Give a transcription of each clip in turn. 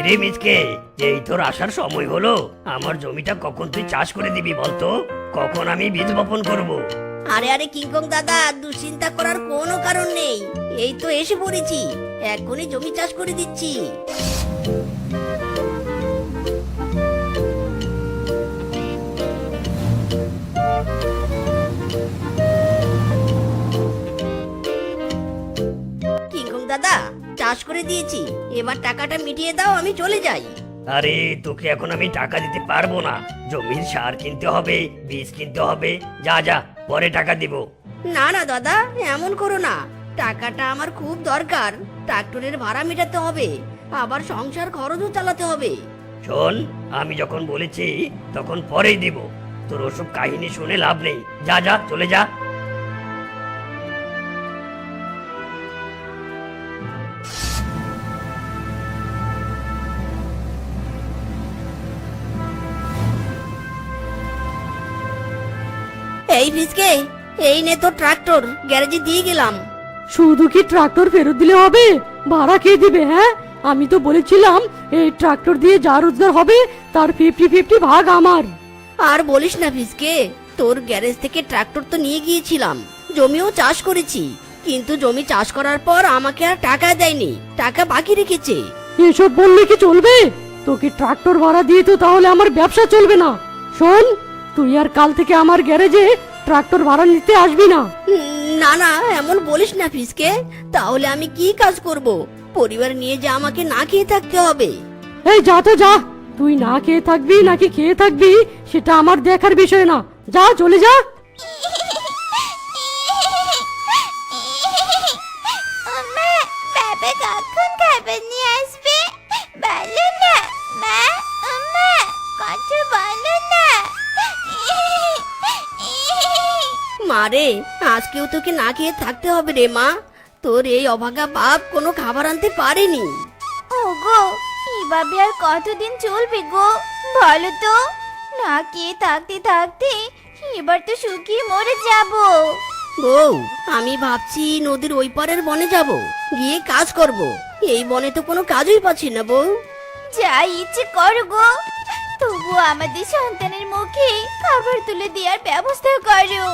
কিরে মিচকে, এই তোর আসার সময় হলো? আমার জমিটা কখন তুই চাষ করে দিবি বলতো? কখন আমি বীজ বপন করব? আরে আরে কিংকং দাদা, দুশ্চিন্তা করার কোনো কারণ নেই। এই তো এসে পড়েছি, এখনই জমি চাষ করে দিচ্ছি। কিংকং দাদা, চাষ করে দিয়েছি, এবার টাকাটা মিটিয়ে দাও, আমি চলে যাই। আরে তোকে এখন আমি টাকা দিতে পারবো না। জমির সার কিনতে হবে, বীজ কিনতে হবে। যা যা, পরে টাকা দিব। না না দাদা, এমন করো না। টাকাটা আমার খুব দরকার। ট্রাক্টরের ভাড়া মেটাতে হবে, আবার সংসার খরচও চালাতে হবে। শোন, আমি যখন বলেছি তখন পরেই দিব। তোর ওসব কাহিনী শুনে লাভ নেই। যা যা, চলে যা। এই ফিসকে, এই নে তোর ট্রাক্টর, গ্যারেজে দিয়ে গেলাম। শুধু কি ট্রাক্টর ফেরত দিলে হবে? ভাড়া কে দিবে? হ্যাঁ, আমি তো বলেছিলাম এই ট্রাক্টর দিয়ে যা রোজগার হবে তার 50-50 ভাগ আমার। আর বলিস না ফিসকে, তোর গ্যারেজ থেকে ট্রাক্টর তো নিয়ে গিয়েছিলাম, জমিও চাষ করেছি, কিন্তু জমি চাষ করার পর আমাকে আর টাকা দেয়নি, টাকা বাকি রেখেছে। এসব বললে কি চলবে? তোকে ট্রাক্টর ভাড়া দিয়ে তো তাহলে আমার ব্যবসা চলবে না। শোন, তুই আর কাল থেকে আমার গ্যারেজে ট্রাক্টর ভাড়া নিতে আসবি না। না না, এমন বলিস না ফিসকে, তাহলে আমি কি কাজ করব? পরিবার নিয়ে যে আমাকে না খেয়ে থাকতে হবে। এই যা তো যা, তুই না খেয়ে থাকবি নাকি খেয়ে থাকবি সেটা আমার দেখার বিষয় না। যা, চলে যা। বাবা কখন খাবার নিয়ে আসবে? বলো না মা, মা কথা বলো না। মারে, আজকেও তোকে না খেয়ে থাকতে হবে রে মা। তোর এই অভাগা বাপ কোনো খাবার আনতে পারেনি। ওগো, এভাবে আর কতদিন চলবে গো বলো তো? না খেয়ে থাকতে থাকতে এবার তো শুকিয়ে মরে যাবো। বউ, আমি ভাবছি নদীর ওই পারের বনে যাব, গিয়ে কাজ করব। এই বনে তো কোনো কাজই পাচ্ছি না বউ। যা ইচ্ছে করো গো, তবু আমাদের সন্তানের মুখে খাবার তুলে দেওয়ার ব্যবস্থা করো।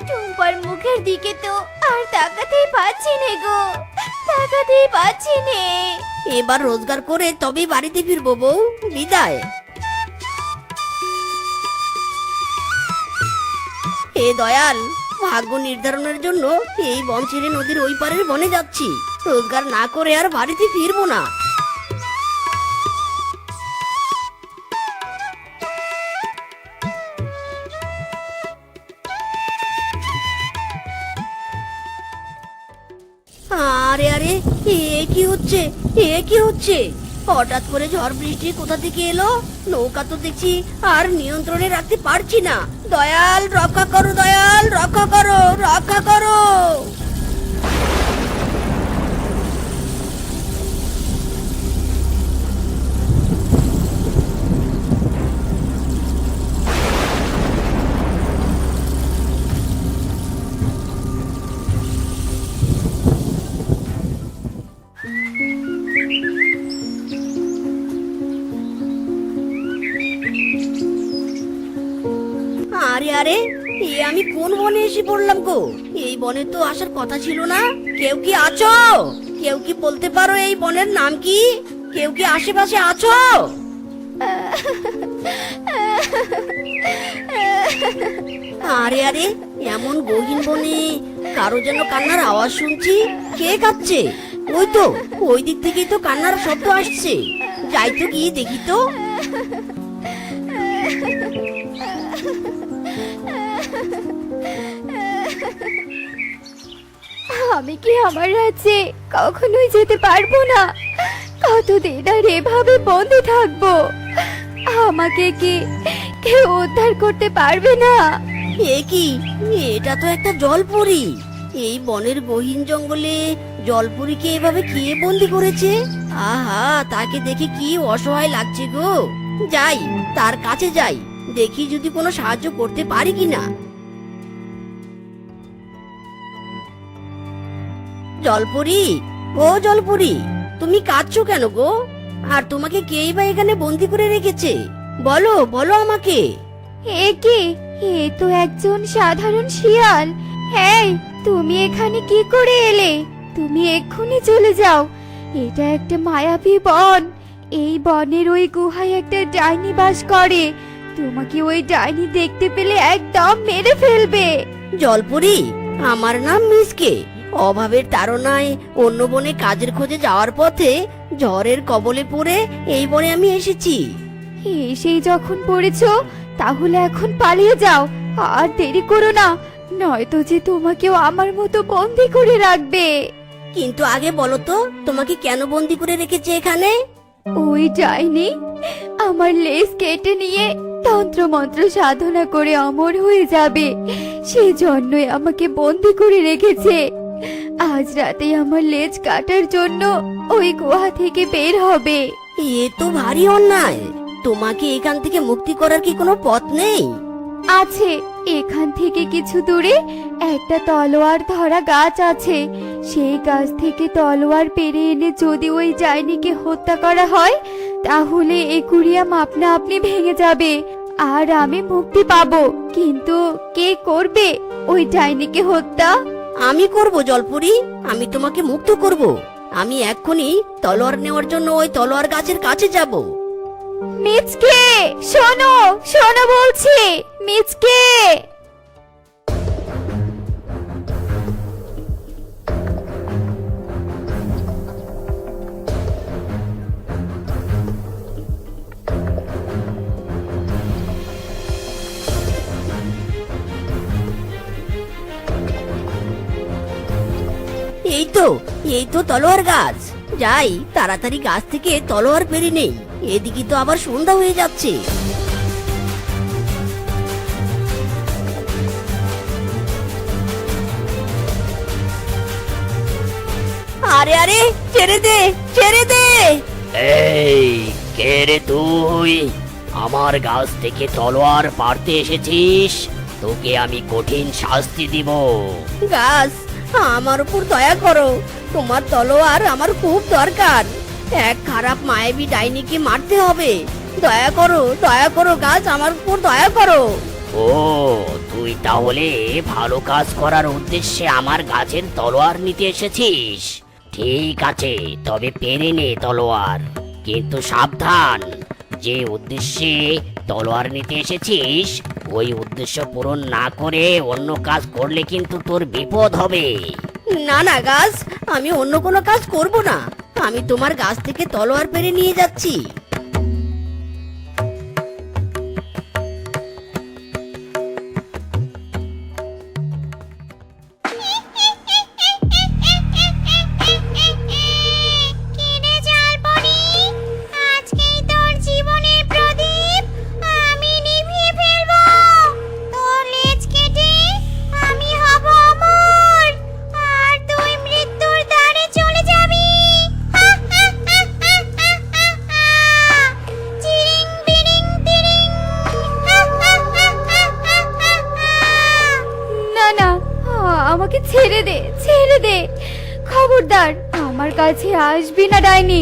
টুম্পার মুখের দিকে তো আর তাকাতেই পাচ্ছি নে গো, তাকাতেই পাচ্ছি নে। এবার রোজগার করে তবেই বাড়িতে ফিরবো বউ, বিদায়। হে দয়াল, ভাগ্য নির্ধারণের জন্য এই বন ছেড়ে নদীর ওই পারের বনে যাচ্ছি। রোজগার না করে আর বাড়িতে ফিরবো না। আরে আরে, এ কি হচ্ছে? এ কি হচ্ছে? হঠাৎ করে ঝড় বৃষ্টি কোথা থেকে এলো? নৌকা তো দেখছি আর নিয়ন্ত্রণে রাখতে পারছি না। দয়াল রক্ষা করো, দয়াল রক্ষা করো, রক্ষা করো। আরে আরে, এ আমি কোন বনে এসে পড়লাম গো? এই বনে তো আসার কথা ছিল না। কেউ কি আছো? কেউ কি বলতে পারো এই বনের নাম কি? কেউ কি আশেপাশে আছো? আরে আরে, এমন গহীন বনে কারো যেন কান্নার আওয়াজ শুনছি। কে কাঁদছে? ওই তো, ওই দিক থেকেই তো কান্নার শব্দ আসছে। যাই তো গিয়ে দেখি তো। আমি কি আমার রাজ্যে কখনোই যেতে পারবো না? কতদিন আর এভাবে বন্দি থাকবো? আমাকে কি কেউ উদ্ধার করতে পারবে না? এ কি? এটা তো একটা জলপরি। এই বনের গহীন জঙ্গলে জলপরীকে এভাবে কে বন্দি করেছে? আহা, তাকে দেখে কি অসহায় লাগছে গো। যাই, তার কাছে যাই, দেখি যদি কোনো সাহায্য করতে পারি কিনা। জলপরি, ও জলপরি, তুমি কাঁদছো কেন গো? আর তোমাকে কেই বা এখানে বন্দি করে রেখেছে? বলো বলো আমাকে। এ কি? এ তো একজন সাধারণ শিয়াল। হ্যাঁ, তুমি এখানে কি করে এলে? তুমি এক্ষুনি চলে যাও। এটা একটা মায়াবী বন। এই বনের ওই গুহায় একটা ডাইনি বাস করে। তোমাকে ওই ডাইনি দেখতে পেলে একদম মেরে ফেলবে। জলপুরি, আমার নাম মিসকে। অভাবের তাড়নায় অন্য বনে কাজের খোঁজে যাওয়ার পথে ঝড়ের কবলে পড়ে এই বনে আমি এসেছি। সেই যখন পড়েছো, তাহলে এখন পালিয়ে যাও। আর দেরি করো না, নয়তো যে তোমাকেও আমার মতো বন্দি করে রাখবে। কিন্তু আগে বলো তো, তোমাকে কেন বন্দি করে রেখেছে এখানে? ওই ডাইনি আমার লেজ কেটে নিয়ে তন্ত্র মন্ত্র সাধনা করে অমর হয়ে যাবে, সেই জন্যই আমাকে বন্দি করে রেখেছে। আজ রাতে আমার লেজ কাটার জন্য ওই গুহা থেকে বের হবে। এ তো ভারী অন্যায়। তোমাকে এখান থেকে মুক্তি করার কি কোনো পথ নেই? আছে, এখান থেকে কিছু দূরে একটা তলোয়ার ধরা গাছ আছে। সেই গাছ থেকে তলোয়ার পেরে এনে যদি ওই ডাইনিকে হত্যা করা হয়, তাহলে একুরিয়াম আপনা আপনি ভেঙে যাবে আর আমি মুক্তি পাবো। কিন্তু কে করবে ওই ডাইনিকে হত্যা? আমি করব জলপুরি, আমি তোমাকে মুক্ত করব। আমি এক্ষুনি তলোয়ার নেওয়ার জন্য ওই তলোয়ার গাছের কাছে যাব। মিচকে, শোনো শোনো বলছি, মিচকে। এই তো তলোয়ার গাছ। যাই, তাড়াতাড়ি গাছ থেকে তলোয়ার পেরে নেই। এদিকে তো আবার সন্ধ্যা হয়ে যাচ্ছে। আরে আরে, ছেড়ে দে ছেড়ে দে। এই কে রে তুই? আমার গাছ থেকে তলোয়ার পারতে এসেছিস? তোকে আমি কঠিন শাস্তি দিব। গাছ, আমার উপর দয়া করো। তোমার তলোয়ার আমার খুব দরকার। এক খারাপ মায়াবী ডাইনিকে মারতে হবে। দয়া করো গাছ, আমার উপর দয়া করো। ও, তুই তাহলে ভালো কাজ করার উদ্দেশ্যে আমার গাছের তলোয়ার নিতে এসেছিস? ঠিক আছে, তবে পেরে নে তলোয়ার। কিন্তু সাবধান, যে উদ্দেশ্যে তলোয়ার নিতে এসেছিস ওই উদ্দেশ্য পূরণ না করে অন্য কাজ করলে কিন্তু তোর বিপদ হবে। না না গাছ, আমি অন্য কোনো কাজ করব না। আমি তোমার গাছ থেকে তলোয়ার পেরে নিয়ে যাচ্ছি। আমাকে ছেড়ে দে, ছেড়ে দে। খবরদার আমার কাছে আসবি না ডাইনি।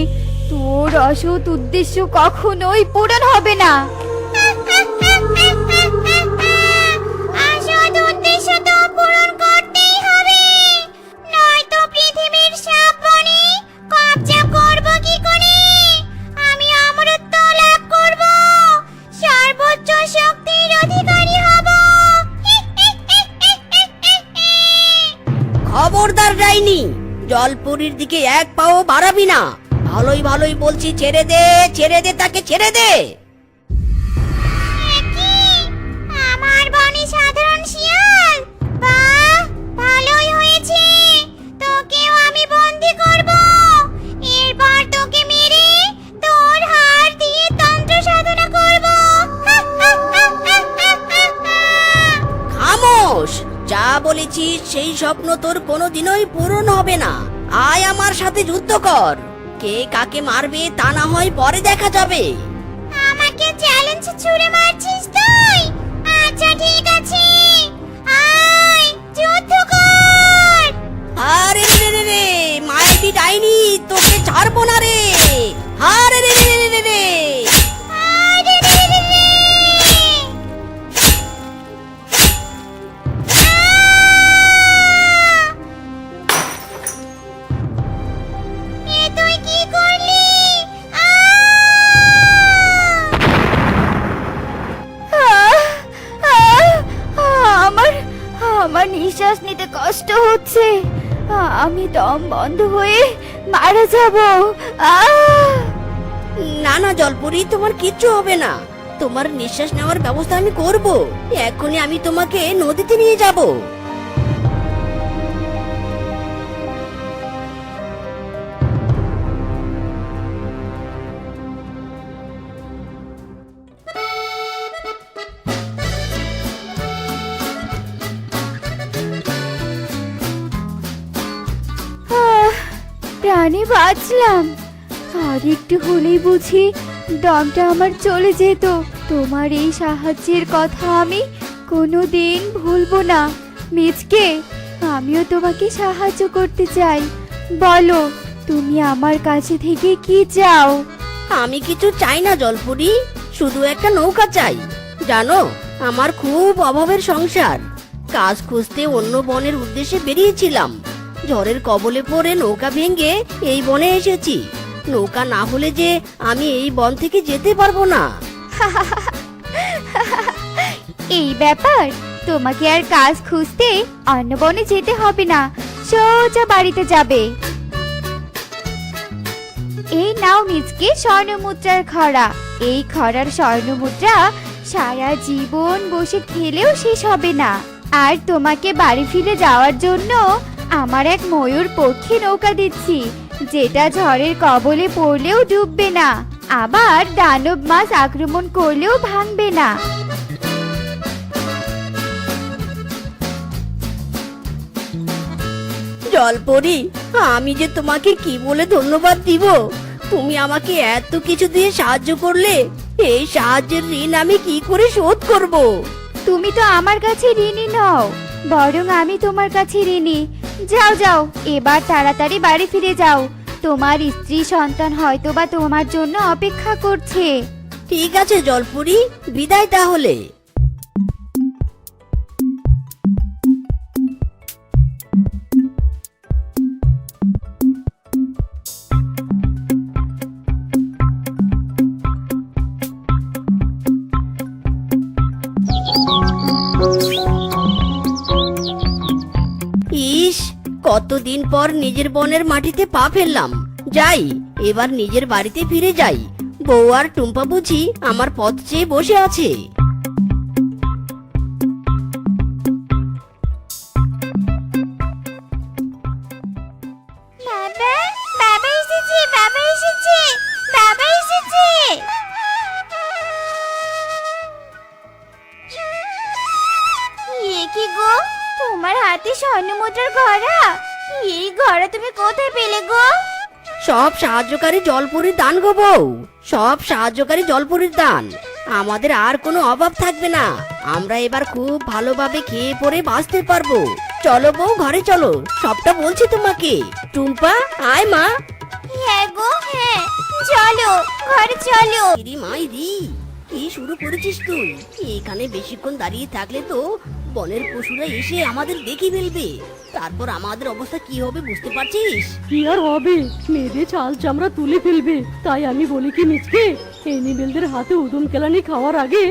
তোর অসৎ উদ্দেশ্য কখনোই পূরণ হবে না। অসৎ উদ্দেশ্য তো পূরণ করতেই হবে, নয়তো পৃথিবীর সব বনে কবজা করব কি করে? আমি অমরত্ব লাভ করব, সর্বোচ্চ শক্তির অধিকারী হব। খবরদার ডাইনি, জলপুরীর দিকে এক পাও বাড়াবি না। ভালোই ভালোই বলছি, ছেড়ে দে তাকে, ছেড়ে দে। আমার বনে সাধারণ শিয়াল? বাহ, ভালোই হয়েছে, তোকেও আমি বন্দি করব। এরপর তোকে মেরে তোর হাড় দিয়ে তন্ত্র সাধনা করব। খামোশ, যা বলেছিস সেই স্বপ্ন তোর কোনোদিনই পূরণ হবে না। আয় আমার সাথে যুদ্ধ কর। কে কাকে মারবে তা না হয় পরে দেখা যাবে। আমাকে চ্যালেঞ্জ ছুড়ে মারছিস তুই? আচ্ছা ঠিক আছে, আয় যুদ্ধ কর। আরে রে রে রে, মায়াবী ডাইনি, তোকে ছাড়বো না রে। আরে রে নিঃশ্বাস নিতে কষ্ট হচ্ছে। আমি দম বন্ধ হয়ে মারা যাব। না না জলপরি, তোমার কিচ্ছু হবে না। তোমার নিঃশ্বাস নেওয়ার ব্যবস্থা আমি করব। এখনই আমি তোমাকে নদীতে নিয়ে যাব। প্রাণে বাঁচলাম। আর একটু হলেই বুঝি দমটা আমার চলে যেত। তোমার এই সাহায্যের কথা আমি কোনোদিন ভুলবো না। মিচকে, আমিও তোমাকে সাহায্য করতে চাই। বলো, তুমি আমার কাছে থেকে কি চাও? আমি কিছু চাই না জলপরি, শুধু একটা নৌকা চাই। জানো, আমার খুব অভাবের সংসার। কাজ খুঁজতে অন্য বনের উদ্দেশ্যে বেরিয়েছিলাম। ঝড়ের কবলে পড়ে নৌকা ভেঙে এই বনে এসেছি। নৌকা না হলে যে আমি এই বন থেকে যেতে পারবো না। এই ব্যাপার, তোমাকে আর কাজ খুঁজতে অন্য বনে যেতে হবে না, সোজা বাড়িতে যাবে। এই নাও মিচকে স্বর্ণমুদ্রার খরা। এই খরার স্বর্ণমুদ্রা সারা জীবন বসে খেলেও শেষ হবে না। আর তোমাকে বাড়ি ফিরে যাওয়ার জন্য আমার এক ময়ূর পক্ষী নৌকা দিচ্ছি, যেটা ঝড়ের কবলে পড়লেও ডুববে না, আবার দানব মাছ আক্রমণ করলেও ভাঙবে না। জলপরি, আমি যে তোমাকে কি বলে ধন্যবাদ দিব। তুমি আমাকে এত কিছু দিয়ে সাহায্য করলে, এই সাহায্যের ঋণ আমি কি করে শোধ করব? তুমি তো আমার কাছে ঋণী নও, বরং আমি তোমার কাছে ঋণী। যাও যাও, এবার তাড়াতাড়ি বাড়ি ফিরে যাও। তোমার স্ত্রী সন্তান হয়তোবা তোমার জন্য অপেক্ষা করছে। ঠিক আছে জলপরি, বিদায় তাহলে। ইস, কতদিন পর নিজের বনের মাটিতে পা ফেললাম। যাই, এবার নিজের বাড়িতে ফিরে যাই। বউ আর টুম্পা বুঝি আমার পথ চেয়ে বসে আছে। বাবা, বাবা এসেছে, বাবা এসেছে, বাবা এসেছে। এ কি গো, তোমার হাতে স্বর্ণমুদ্রার ঘড়া? এই ঘড়া তুমি কোথায় পেলে গো? সব সাহায্যকারী জলপরীর দান গো বউ, সব সাহায্যকারী জলপরীর দান। আমাদের আর কোনো অভাব থাকবে না। আমরা এবার খুব ভালোভাবে খেয়ে পরে বাঁচতে পারবো। চলো বউ, ঘরে চলো, সবটা বলছি তোমাকে। টুম্পা, আয় মা। হ্যাঁ গো, হ্যাঁ, চলো ঘরে চলো। ইরি মাইরি, কি শুরু করেছিস তুই? এখানে বেশিক্ষণ দাঁড়িয়ে থাকলে তো বনের পশুরা এসে আমাদের দেখে ফেলবে। তারপর আমাদের অবস্থা কি হবে বুঝতে পারছিস? কি আর হবে, মেয়েদের চাল চামড়া তুলে ফেলবে। তাই আমি বলি কি মিচকে, এনিমেলদের হাতে উদম কেলানি খাওয়ার আগে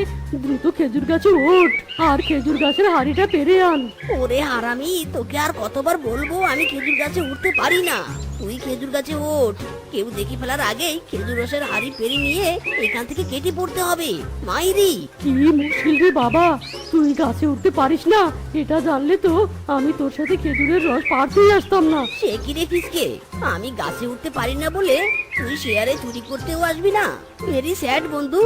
দ্রুত খেজুর গাছে ওঠ আর খেজুর গাছের হাড়িটা পেরে আন। ওরে হারামি, তোকে আর কতবার বলবো আমি খেজুর গাছে উঠতে পারি না। তুই খেজুর গাছে ওঠ, কেউ দেখে ফেলার আগেই খেজুর রসের হাড়ি পেরে নিয়ে এখান থেকে কেটে পড়তে হবে। মাইরি, কি মুশকিল রে বাবা, তুই গাছে উঠতে পারিস না, এটা জানলে তো আমি তোর সাথে খেজুরের রস পাড়তেই আসতাম না। সে কি রে ফিসকে, আমি গাছে উঠতে পারি না বলে তুই শেয়ারে চুরি করতেও আসবি না? ভেরি স্যাড বন্ধু,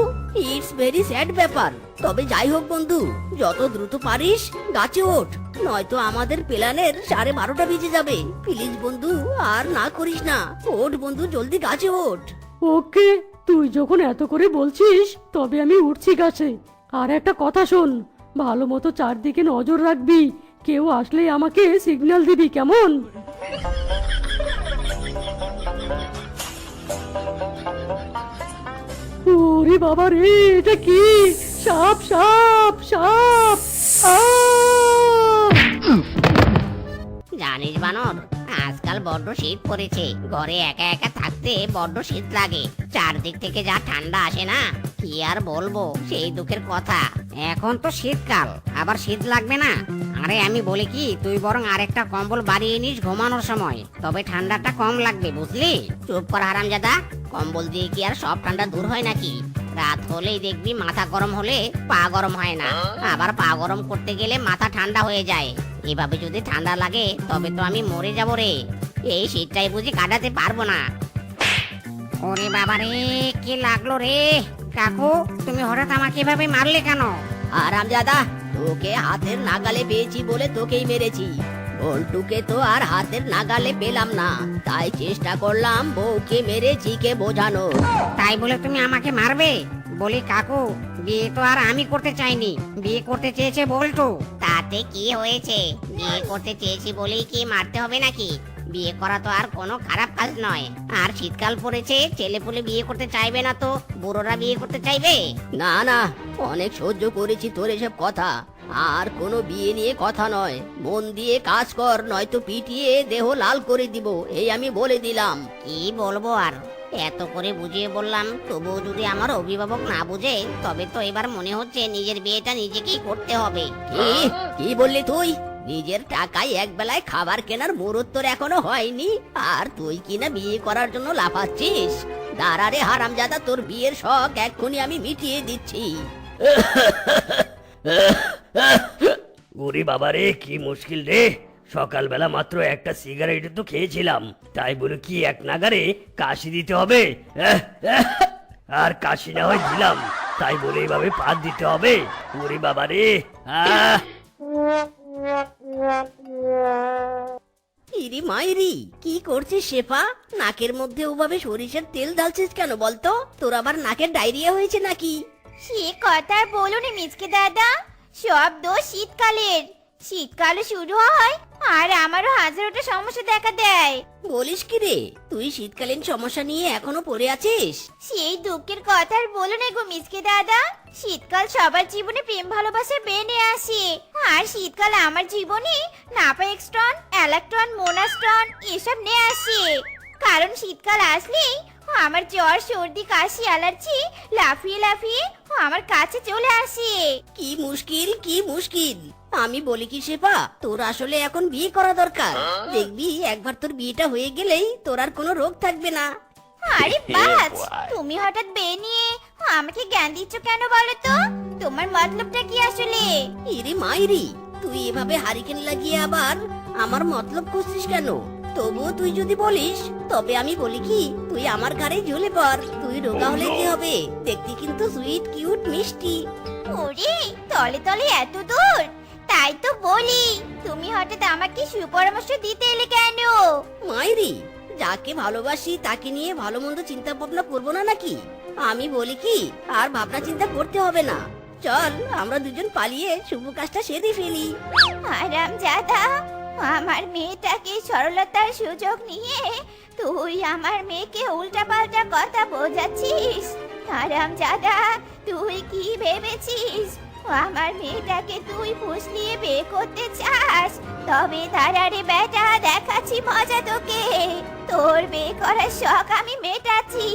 ইটস ভেরি স্যাড ব্যাপার। তবে যাই হোক বন্ধু, যত দ্রুত পারিস গাছে ওঠ, নয়তো আমাদের প্ল্যানের 12:30 বেজে যাবে। প্লিজ বন্ধু, আর না করিস না। ওঠ বন্ধু, জলদি গাছে ওঠ। ওকে, তুই যখন এত করে বলছিস তবে আমি উঠছি গাছে। আর একটা কথা শোন, ভালো মতো চারদিকে নজর রাখবি, কেউ আসলেই আমাকে সিগন্যাল দিবি, কেমন? ওরে বাবা রে, এটা কি? সাপ সাপ সাপ! জানিস বানর, আজকাল বড্ড শীত পড়েছে। ঘরে একা একা থাকতে বড্ড শীত লাগে। চারদিক থেকে যা ঠান্ডা আসে না, কি আর বলবো সেই দুঃখের কথা। এখন তো শীতকাল, আবার শীত লাগবে না? আরে আমি বলি কি, তুই বরং আরেকটা কম্বল বাড়িয়ে নিস ঘুমানোর সময়, তবে ঠান্ডাটা কম লাগবে, বুঝলি? চুপ কর হারামজাদা, কম্বল দিয়ে কি আর সব ঠান্ডা দূর হয় নাকি? রাত হলেই দেখবি মাথা গরম হলে পা গরম হয় না, আবার পা গরম করতে গেলে মাথা ঠান্ডা হয়ে যায়। এভাবে যদি ঠান্ডা লাগে তবে তো আমি মরে যাব রে। এই শীতটাই বুঝি কাটাতে পারবো না। ওরে বাবা রে, কি লাগলো রে? কাকু, তুমি হঠাৎ আমাকে এভাবে মারলে কেন? হারামজাদা, তোকে হাতের নাগালে পেয়েছি বলে তোকেই মেরেছি। বল্টুকে তো আর হাতের নাগালে পেলাম না, তাই চেষ্টা করলাম বউকে মেরে ঝিকে বোঝানো। তাই বলে তুমি আমাকে মারবে? বলি কাকু, বিয়ে তো আর আমি করতে চাইনি, বিয়ে করতে চেয়েছে বল্টু। তাতে কি হয়েছে? বিয়ে করতে চেয়েছি বলেই কি মারতে হবে নাকি? বিয়ে করা তো আর কোনো খারাপ কাজ নয়। আর শীতকাল পড়েছে, ছেলেপুলে বিয়ে করতে চাইবে না তো বুড়োরা বিয়ে করতে চাইবে? না না, অনেক সহ্য করেছি তোর এসব কথা। আর কোনো বিয়ে নিয়ে কথা নয়, মন দিয়ে কাজ কর, নয়তো পিটিয়ে দেহ লাল করে দিব, এই আমি বলে দিলাম। কি বলবো আর, এত করে বুঝিয়ে বললাম, তবুও যদি আমার অভিভাবক না বুঝে, তবে তো এবার মনে হচ্ছে নিজের বিয়েটা নিজেকেই করতে হবে। কি কি বললি তুই? নিজের টাকায় এক বেলায় খাবার কেনার মুহূর্ত তোর এখনো হয়নি, আর তুই কিনা বিয়ে করার জন্য লাফাচ্ছিস? দাঁড়া রে হারামজাদা, তোর বিয়ের শখ এক্ষুনি আমি মিটিয়ে দিচ্ছি। ওরে বাবারে, কি মুশকিল রে! সকালবেলা মাত্র একটা সিগারেট তো খেয়েছিলাম, তাই বলে কি এক নাগারে কাশি দিতে হবে? আর কাশি না হয় দিলাম, তাই বলে এইভাবে পাত দিতে হবে? ওরে বাবারে! ইরি মাইরি, কি করছিস শেফা? নাকের মধ্যে ওভাবে সরিষার তেল ঢালছিস কেন বলতো? তোর আবার নাকের ডায়রিয়া হয়েছে নাকি? সে কথা আর বলো না মিচকে দাদা, সব দোষ শীতকালের। শীতকালে শুরু হয় আর আমারও হাজারোটা সমস্যা দেখা দেয়। বলিস কি রে, তুই শীতকালীন সমস্যা নিয়ে এখনো পড়ে আছিস? সেই দুঃখের কথা আর বলো না গো মিচকে দাদা। শীতকাল সবার জীবনে প্রেম ভালোবাসা বেনে আসে, আর শীতকাল আমার জীবনে নাপাএক্সট্রন, অ্যালাক্ট্রন, মোনাস্ট্রন এসব নিয়ে আসে। কারণ শীতকাল আসলেই আমার জ্বর, সর্দি, কাশি, অ্যালার্জি লাফিয়ে লাফিয়ে আমার কাছে চলে আসে। কি মুশকিল, কি মুশকিল! আমি বলি কি শেফা, তোর আসলে এখন বিয়ে করা দরকার। দেখবি একবার তোর বিয়েটা হয়ে গেলেই তোর আর কোনো রোগ থাকবে না। আরে বাস, তুমি হঠাৎ বিয়ে নিয়ে আমাকে জ্ঞান দিচ্ছ কেন বলো তো? তোমার মতলবটা কি আসলে? ইরে মাইরি, তুই এভাবে হারিকেন লাগিয়ে আবার আমার মতলব খুঁজছিস কেন? তবুও তুই যদি বলিস, তবে আমি বলি কি, তুই আমার ঘাড়ে ঝুলে পড়। তুই রোগা হলে কি হবে? দেখতে কিন্তু সুইট, কিউট, মিষ্টি। ওরে, তলে তলে এত দূর! তাই তো বলি, তুমি হঠাৎ আমাকে সুপরামর্শ দিতে এলে কেন? মাইরি, যাকে ভালোবাসি তাকে নিয়ে ভালো মন্দ চিন্তা ভাবনা করবো না নাকি? আমি বলি কি, আর ভাবনা চিন্তা করতে হবে না। চল আমরা দুজন পালিয়ে শুভ কাজটা সেরে ফেলি। আরাম জাদা, আমার মেয়েটাকে সরলতার সুযোগ নিয়ে তুই আমার মেয়েকে উল্টাপাল্টা কথা বোঝাচ্ছিস। আরাম জাদা, তুই কি ভেবেছিস আমার মেয়েটাকে তুই ফুসলিয়ে বিয়ে করতে চাস? তবে দাঁড়ারে বেটা, দেখাচ্ছি মজা তোকে। তোর বিয়ে করার শখ আমি মেটাচ্ছি।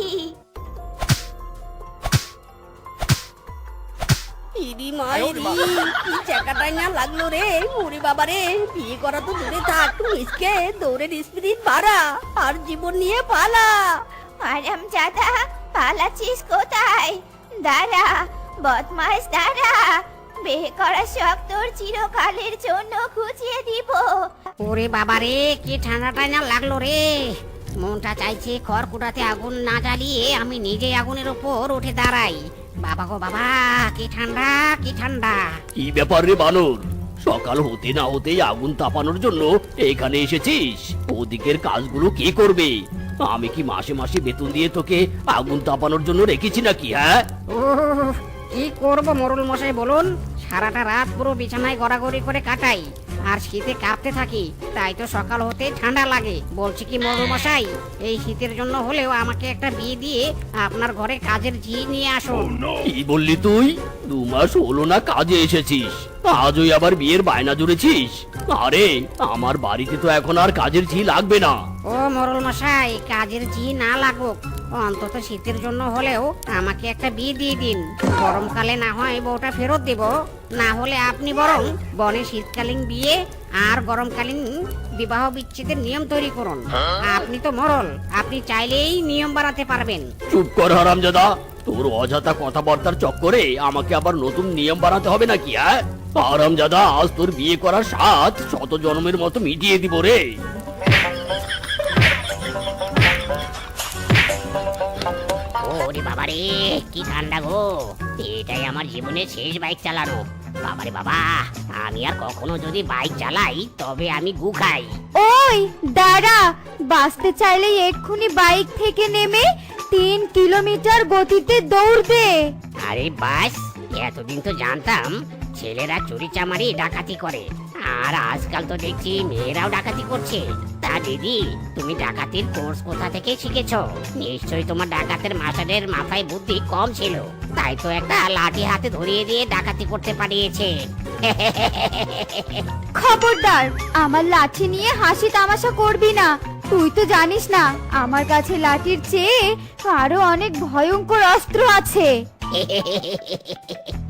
ইরি মাইরি, কি চাকাটাই না লাগলো রে! ওরে বাবা রে, বিয়ে করা তো দূরে থাক, মিসকে দৌড়ের স্পিরিট বাড়া, আর জীবন নিয়ে পালা। আরাম জাদা, পালাচ্ছিস কোথায়? দাঁড়া বদমাস, দাঁড়া। বিয়ে করার শখ তোর চিরকালের জন্য খুঁজিয়ে দিব। ওরে বাবা রে, কি ঠান্ডাটা না লাগলো রে! মনটা চাইছে খড়কুটাতে আগুন না জ্বালিয়ে আমি নিজে আগুনের উপর উঠে দাঁড়াই। বাবা গো বাবা, কি ঠান্ডা, কি ঠান্ডা! কি ব্যাপার রে বানর, সকাল হতে না হতেই আগুন তাপানোর জন্য এখানে এসেছিস? ওদিকের কাজগুলো কে করবে? আমি কি মাসে মাসে বেতন দিয়ে তোকে আগুন তাপানোর জন্য রেখেছি নাকি? হ্যাঁ, কি করব মোরল মশাই বলুন? সারাটা রাত পুরো বিছানায় গড়াগড়ি করে কাটাই, আর শীতে কাঁপতে থাকি, তাই তো সকাল হতে ঠান্ডা লাগে। বলছি কি মোরল মশাই, এই শীতের জন্য হলেও আমাকে একটা বিয়ে দিয়ে আপনার ঘরে কাজের ঝি নিয়ে আসুন। কি বললি তুই? 2 মাস হলো না কাজে এসেছিস, আজই আবার বিয়ের বায়না জুড়েছিস? আরে আমার বাড়িতে তো এখন আর কাজের ঝি লাগবে না, ও মোরল মশাই, কাজের জি না লাগুক, অন্তত শীতের জন্য হলেও আমাকে একটা বিয়ে দিয়ে দিন। গরমকালে না হয় বউটা ফেরত দেব, না হলে আপনি বরং বনে শীতকালীন বিয়ে আর গরমকালীন বিবাহ বিচ্ছেদের নিয়ম তৈরি করুন। আপনি তো মোরল, আপনি চাইলেই নিয়ম বানাতে পারবেন। চুপ কর হারামজাদা, তোর অযথা কথাবার্তার চক্করে আমাকে আবার নতুন নিয়ম বানাতে হবে নাকি? হ্যাঁ হারামজাদা, আজ তোর বিয়ে করার স্বাদ শত জন্মের মতো মিটিয়ে দিব রে। ওরে বাবারে, কি ঠান্ডা গো! এটাই আমার জীবনের শেষ বাইক চালানো। বাবারে বাবা, আমি আর কখনো যদি বাইক চালাই তবে আমি গু খাই। ওই দাঁড়া, বাঁচতে চাইলে এক্ষুনি বাইক থেকে নেমে 3 কিলোমিটার গতিতে দৌড় দে। আরে বাস, এতদিন তো জানতাম ছেলেরা চুরি চামারি ডাকাতি করে, আর আজকাল তো দেখছি মেয়েরাও ডাকাতি করছে। তা দিদি, তুমি ডাকাতির কোর্স কোথা থেকে শিখেছো? নিশ্চয়ই তোমার ডাকাতের মাস্টারের মাথায় বুদ্ধি কম ছিল, তাই তো একটা লাঠি হাতে ধরিয়ে দিয়ে ডাকাতি করতে পাঠিয়েছে। খবরদার, আমার লাঠি নিয়ে হাসি তামাশা করবি না। তুই তো জানিস না আমার কাছে লাঠির চেয়ে আরো অনেক ভয়ঙ্কর অস্ত্র আছে।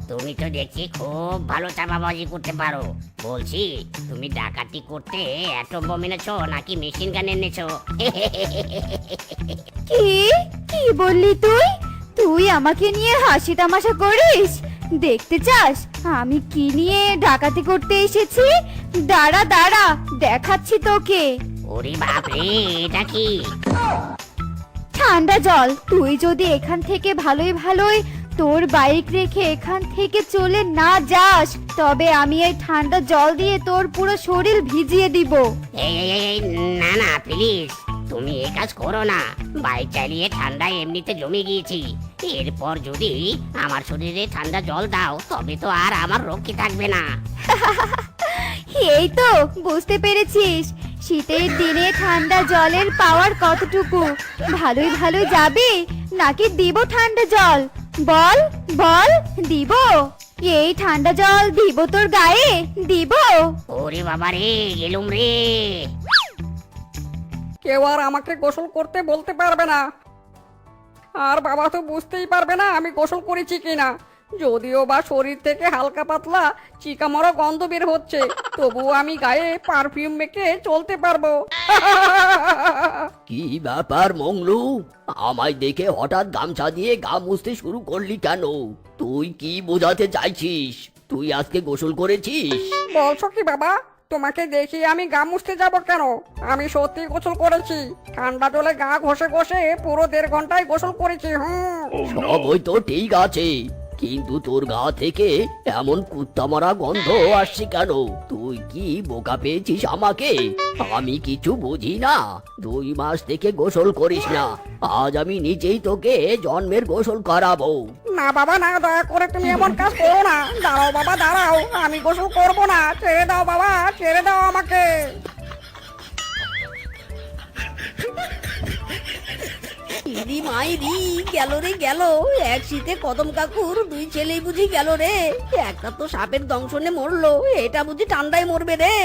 তুমি তো দেখছি খুব ভালো চাপাবাজি করতে পারো। বলছি, তুমি ডাকাতি করতে অ্যাটম বোম এনেছো নাকি মেশিন গান এনেছো? কি কি বললি তুই? তুই আমাকে নিয়ে হাসি তামাশা করিস? দেখতে চাস আমি কি নিয়ে ডাকাতি করতে এসেছি? দাঁড়া দাঁড়া, দেখাচ্ছি তোকে। ওরে বাপরে, এটা কি? ঠান্ডা জল। তুই যদি এখান থেকে ভালোই ভালোই তোর বাইক রেখে এখান থেকে চলে না যাস, তবে আমি এই ঠান্ডা জল দিয়ে তোর পুরো শরীর ভিজিয়ে দিব। এই, না না প্লিজ, তুমি এ কাজ করো না। বাইক চালিয়ে ঠান্ডায় এমনিতে জমে গিয়েছি, এরপর যদি আমার শরীরে ঠান্ডা জল দাও তবে তো আর আমার রক্ষে থাকবে না। এই তো বুঝতে পেরেছিস শীতের দিনে ঠান্ডা জলের পাওয়ার কতটুকু। ভালোই ভালো যাবে নাকি দিব ঠান্ডা জল? বল বল, দিব? এই ঠান্ডা জল দিব তোর গায়ে, দিব? ওরে বাবা রে, গেলুম রে। কেউ আর আমাকে গোসল করতে বলতে পারবে না, আর বাবা তো বুঝতেই পারবে না আমি গোসল করেছি কিনা। যদিও বা শরীর থেকে হালকা পাতলা চিকামরা গন্ধ বের হচ্ছে, তবুও আমি গায়ে পারফিউম মেখে চলতে পারবো। কি ব্যাপার মংলু, আমায় দেখে হঠাৎ গামছা দিয়ে গা মুছতে শুরু করলি কেন? তুই কি বোঝাতে চাইছিস? তুই আজকে গোসল করেছিস? বলছো কি বাবা? তোমাকে দেখি আমি গা মুছতে যাব কেন? আমি সত্যি গোসল করেছি। ঠান্ডা জলে গা ঘষে ঘষে পুরো 1.5 ঘন্টায় গোসল করেছি। সবই তো ঠিক আছে, কিন্তু তোর গা থেকে এমন কুত্তামারা গন্ধ আসছে কেন? তুই কি বোকা পেয়েছিস আমাকে? আমি কিছু বুঝি না? 2 মাস থেকে গোসল করিস না, আজ আমি নিজেই তোকে জন্মের গোসল করাবো। না বাবা না, দয়া করে তুমি এমন কাজ করো না। দাঁড়াও বাবা দাঁড়াও, আমি গোসল করবো না। ছেড়ে দাও বাবা, ছেড়ে দাও আমাকে। ইদি মাইরি, গেল রে গেল। এক শীতে কদম কাকুর 2 ছেলেই বুঝি গেল রে। একটা তো সাপের দংশনে মরলো, এটা বুঝি ঠান্ডায় মরবে রে।